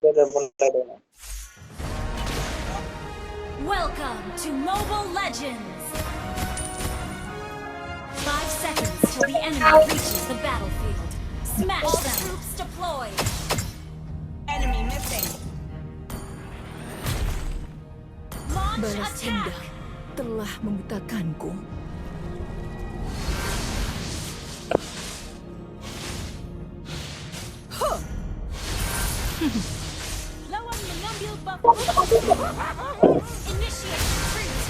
Udah mulai dong. Welcome to Mobile Legends! 5 seconds till the enemy reaches the battlefield. Smash all them! Troops deployed! Enemy missing! Launch Balas attack! dendam telah membutakanku. Lawan mengambil buff. Initiate retreat!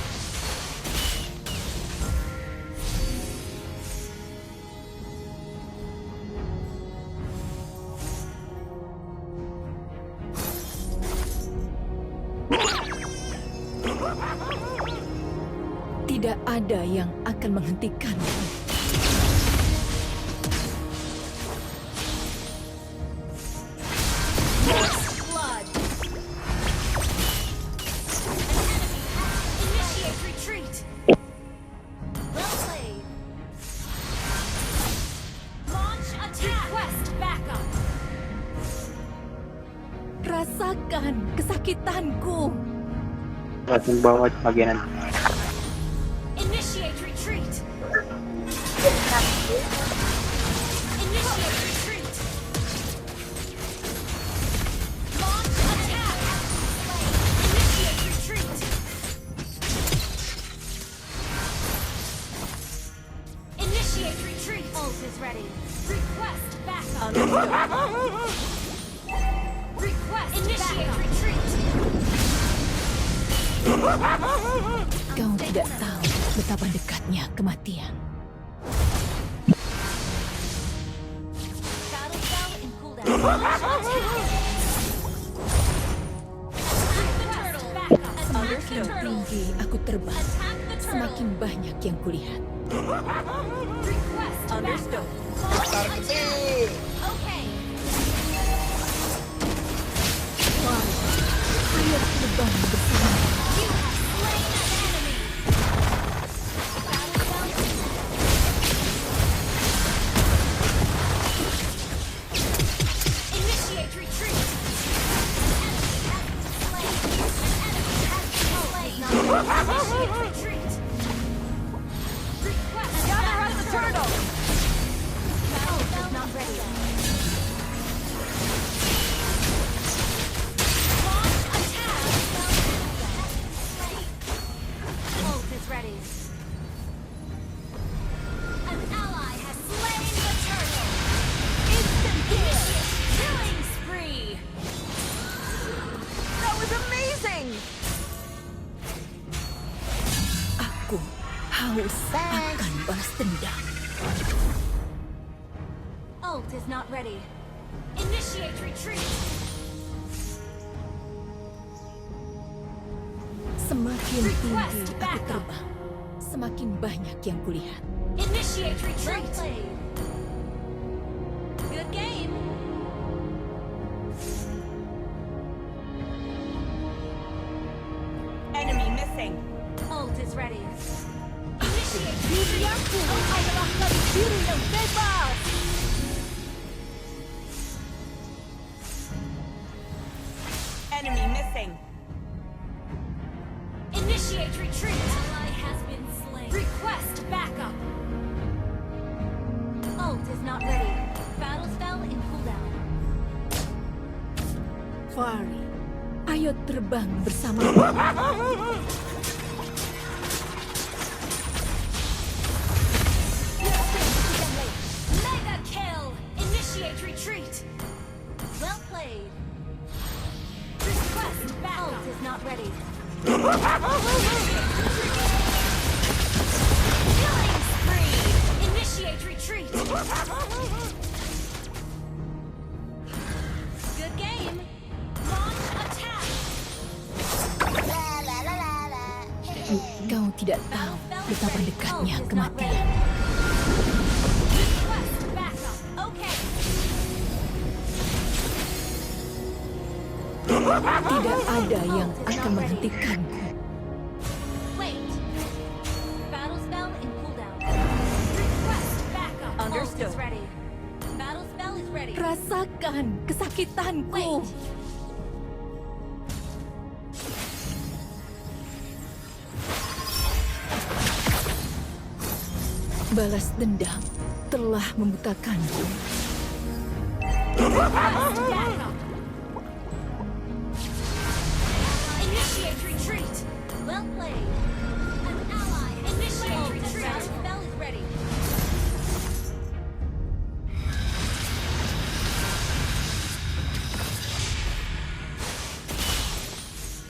Tidak ada yang akan menghentikanku. Blood! An enemy has initiate retreat! Well played! Launch attack! Request backup! Rasakan kesakitanku. Langsung bawa bagian nanti. Initiate retreat! Initiate retreat! Launch attack! Initiate retreat! Initiate retreat! Ult is ready. Request backup! Request initiate retreat! Kau tidak tahu betapa dekatnya kematian. Battle spell in cooldown. Launch attack! Attack the turtle! Backup! Attack the Semakin turtle! tinggi aku terbang, Attack the turtle! semakin banyak yang kulihat. Request backup! Launch attack! Okay. Wah, ayo terbang bersama. You have slain an enemy! Battle spell in initiate retreat! An enemy has been slain! An enemy has been slain! Initiate retreat! Request gather the turtle! Battle spell not ready. Launch attack! Ult is ready. An ally has slain the turtle! Instant kill! Killing spree! That was amazing! Aku haus akan balas dendam. Ult is not ready. Initiate retreat! Semakin tinggi Request aku backup. terbang, semakin banyak yang kulihat. Initiate retreat! Well played. Good game! Enemy missing. Ult is ready. Initiate retreat! Kau adalah dari diri yang bebas! Enemy missing. Initiate retreat! Ally has been slain. Request backup! Ult is not ready. Battle spell in cooldown. Fari, ayo terbang bersama. Mega kill! Initiate retreat! Well played. Request backup! Ult is not ready. Killing spree! Initiate retreat! Good game! Launch attack! Kau tidak tahu betapa dekatnya kematian. Request backup! Okay! Tidak ada yang akan menghentikanku. Wait! Battle spell in cooldown. Request backup! Understood. Ult is ready. Battle spell is ready. Rasakan kesakitanku. Wait! Balas dendam telah membutakanku. Initiate retreat. Well played. An ally initiate retreat. Spell is ready.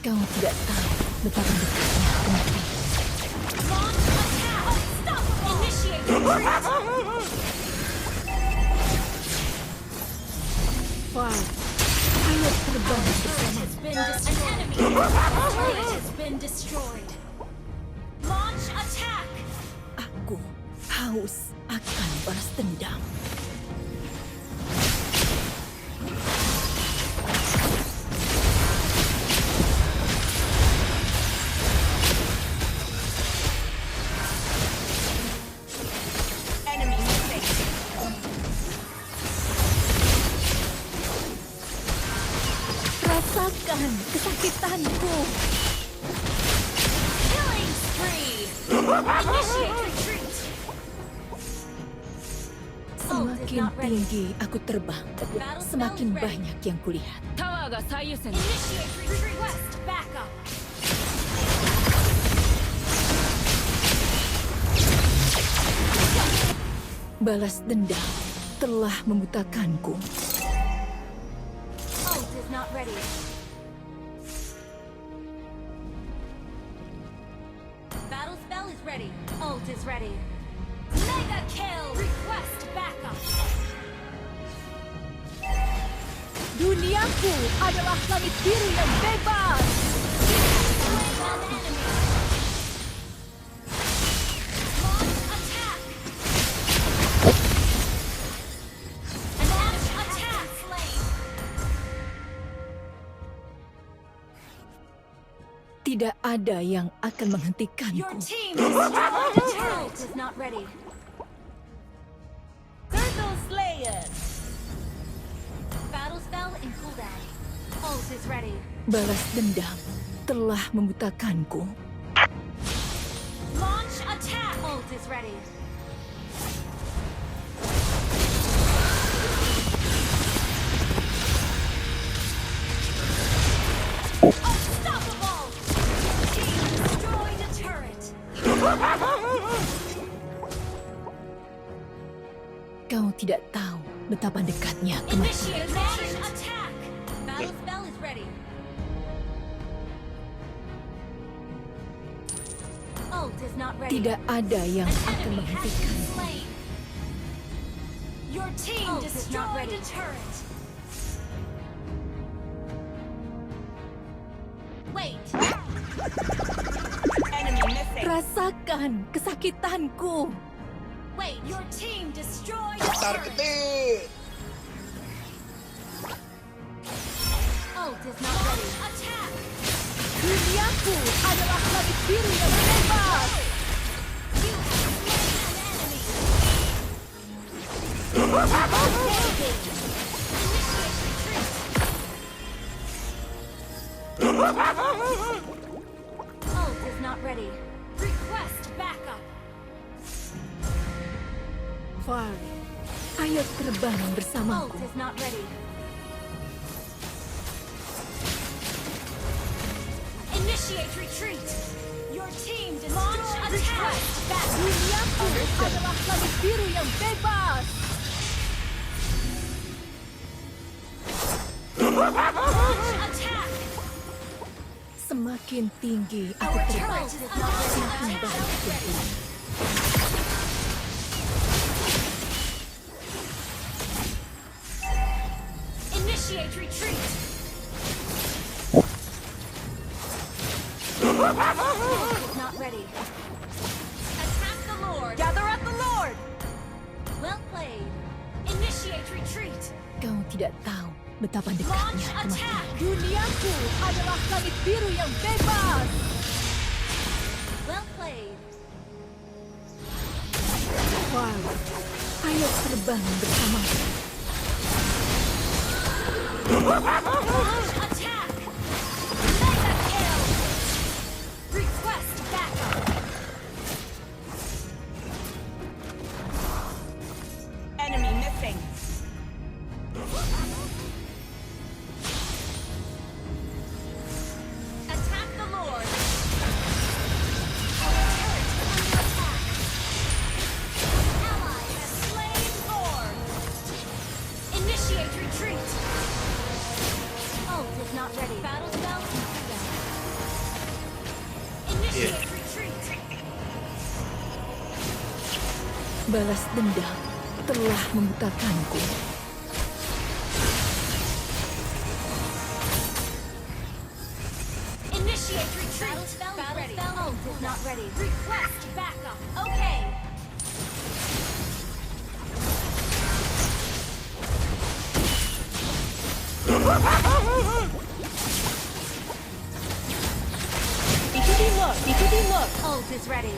Kau tidak tahu betapa dekatnya kematian. Launch attack. Unstoppable. Initiate retreat. Fire, ayo terbang Turret bersama. has been destroyed. An enemy turret has been destroyed. Launch attack. Aku haus akan balas dendam. Enemy missing. Rasakan kesakitanku. Killing spree. Initiate retreat. Semakin tinggi aku terbang, semakin banyak yang kulihat. Initiate request backup. Balas dendam telah membutakanku. Ult is not ready. Battle spell is ready. Ult is ready. Mega kill. Request backup. Duniaku adalah langit biru yang bebas. Slain an enemy. Launch attack. Launch attack. Slain. Tidak ada yang akan Your menghentikanku. team destroyed the turret. Is not ready. Turtle Slayer. Battle spell in cooldown. Ult is ready. Balas dendam telah membutakanku. Launch attack. Ult is ready. Unstoppable. Your team destroyed a turret. Kau tidak tahu betapa dekatnya kematian. Initiate launch attack. Battle spell is ready. Ult is not ready. Tidak ada yang An akan enemy has been menghentikanku. slain. Your team destroyed a turret. Wait. Enemy missing. Rasakan kesakitanku. Wait. Your team destroyed a turret. Ult is not ready. Attack. Duniaku adalah langit biru yang bebas. You have slain an enemy. Ult is not ready. Request backup. Fire, ayo terbang Ult bersamaku. is not ready. Initiate retreat. Your team launch attack. Duniaku adalah langit biru yang bebas. Launch attack. Semakin tinggi aku Our terbang, turret is not ready. semakin banyak yang kulihat. Initiate retreat. Is not ready. Attack the Lord. Gather at the Lord. Well played. Initiate retreat. Kau tidak tahu betapa Launch dekatnya attack. kematian. Duniaku adalah langit biru yang bebas. Well played. Fire, ayo terbang bersamaku. Launch attack. Mega kill. Request backup. not ready. Battle spell in cooldown. Initiate retreat. Balas dendam telah membutakanku. Initiate retreat. Battle spell ult is not ready. Request backup. Okay. Ikuti Lord. Ult is ready.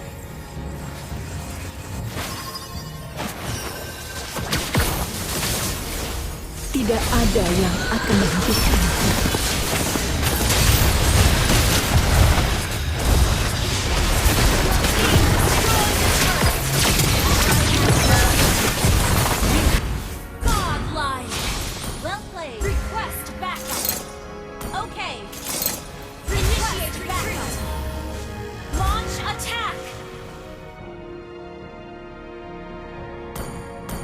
Tidak ada yang akan menghentikanku. Godlike. Well played. Request backup. Okay. Initiate retreat. Launch attack.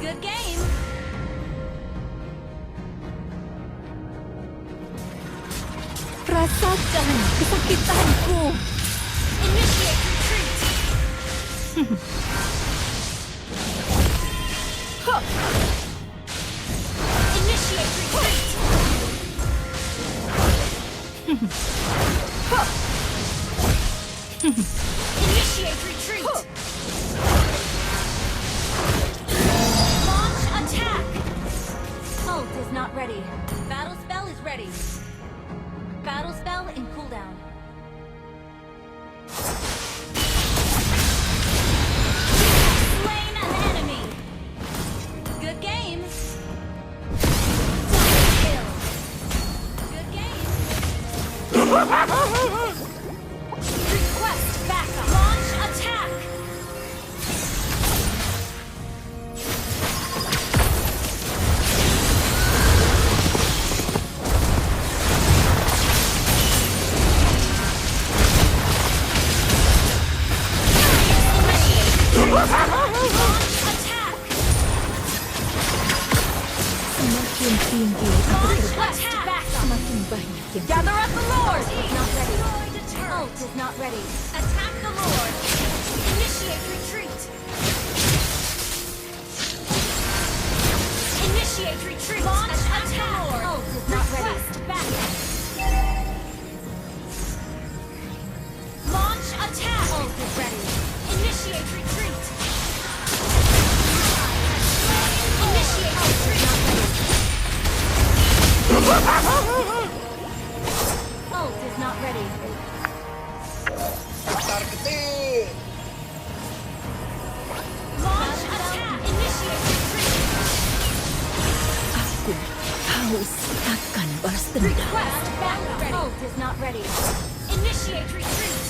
Good game. Rasakan kesakitanku. Initiate retreat. Initiate retreat. Initiate retreat. Launch attack. Ult is not ready. Battle spell is ready. Battle spell in cooldown. Slain an enemy. Good game. Double kill. Good game. Request backup. Launch attack. Launch attack. Semakin tinggi aku Launch terbang, attack. semakin banyak yang Gather up the Lord! Ult is not ready. Ult is not ready. Attack the Lord! Initiate retreat! Initiate retreat! Launch attack! Ult is not ready. Backup! Launch attack! Ult is ready. Initiate retreat! Initiate retreat! Ult is not ready. Launch attack! Initiate retreat! aku haus akan balas dendam. Request backup! Ult is not ready. Initiate retreat!